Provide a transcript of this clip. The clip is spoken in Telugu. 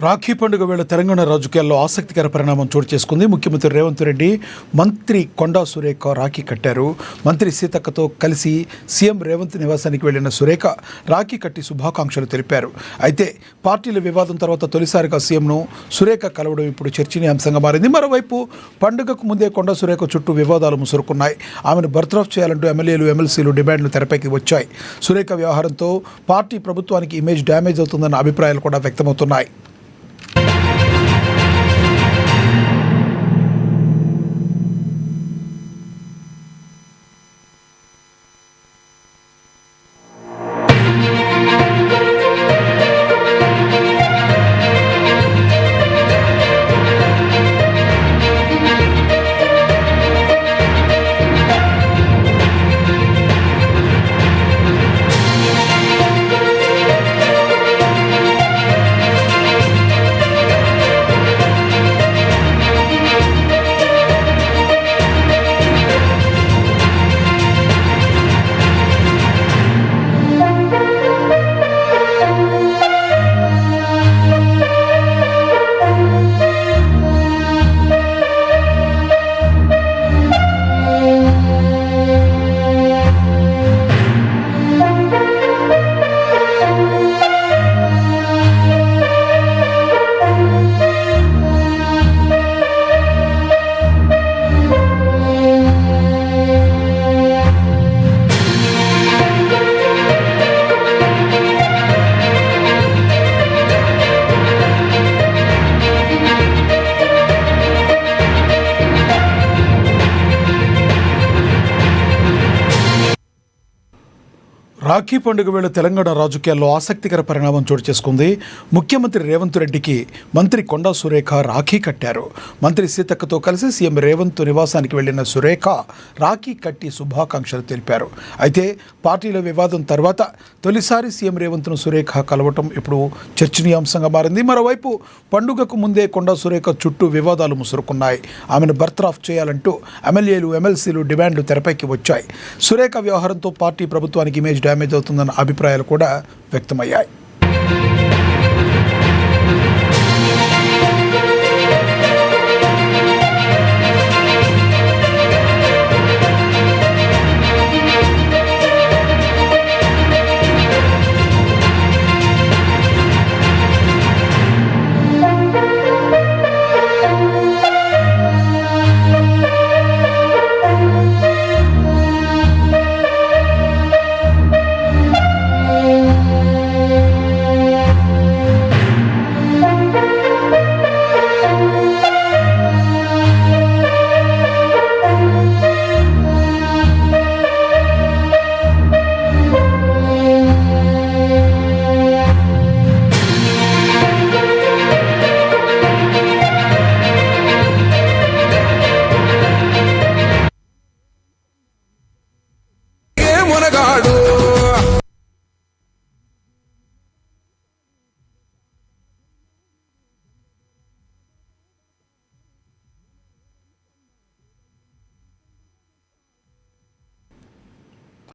రాఖీ పండుగ వేళ తెలంగాణ రాజకీయాల్లో ఆసక్తికర పరిణామం చోటు చేసుకుంది. ముఖ్యమంత్రి రేవంత్ రెడ్డి మంత్రి కొండా సురేఖ రాఖీ కట్టారు. మంత్రి సీతక్కతో కలిసి సీఎం రేవంత్ నివాసానికి వెళ్లిన సురేఖ రాఖీ కట్టి శుభాకాంక్షలు తెలిపారు. అయితే పార్టీల వివాదం తర్వాత తొలిసారిగా సీఎంను సురేఖ కలవడం ఇప్పుడు చర్చనీయాంశంగా మారింది. మరోవైపు పండుగకు ముందే కొండా సురేఖ చుట్టూ వివాదాలు ముసురుకున్నాయి. ఆమెను బర్తరఫ్ చేయాలంటూ ఎమ్మెల్యేలు ఎమ్మెల్సీలు డిమాండ్లు తెరపైకి వచ్చాయి. సురేఖ వ్యవహారంతో పార్టీ ప్రభుత్వానికి ఇమేజ్ డ్యామేజ్ అవుతుందన్న అభిప్రాయాలు కూడా వ్యక్తమవుతున్నాయి. రాఖీ పండుగ వేళ తెలంగాణ రాజకీయాల్లో ఆసక్తికర పరిణామం చోటు చేసుకుంది. ముఖ్యమంత్రి రేవంత్ రెడ్డికి మంత్రి కొండా సురేఖ రాఖీ కట్టారు. మంత్రి సీతక్కతో కలిసి సీఎం రేవంత్ నివాసానికి వెళ్లిన సురేఖ రాఖీ కట్టి శుభాకాంక్షలు తెలిపారు. అయితే పార్టీల వివాదం తర్వాత తొలిసారి సీఎం రేవంత్ను సురేఖ కలవటం ఇప్పుడు చర్చనీయాంశంగా మారింది. మరోవైపు పండుగకు ముందే కొండా సురేఖ చుట్టూ వివాదాలు ముసురుకున్నాయి. ఆమెను బర్తరఫ్ చేయాలంటూ ఎమ్మెల్యేలు ఎమ్మెల్సీలు డిమాండ్లు తెరపైకి వచ్చాయి. సురేఖ వ్యవహారంతో పార్టీ ప్రభుత్వానికి ఇమేజ్ డ్యామేజ్ అవుతుందన్న అభిప్రాయాలు కూడా వ్యక్తమయ్యాయి.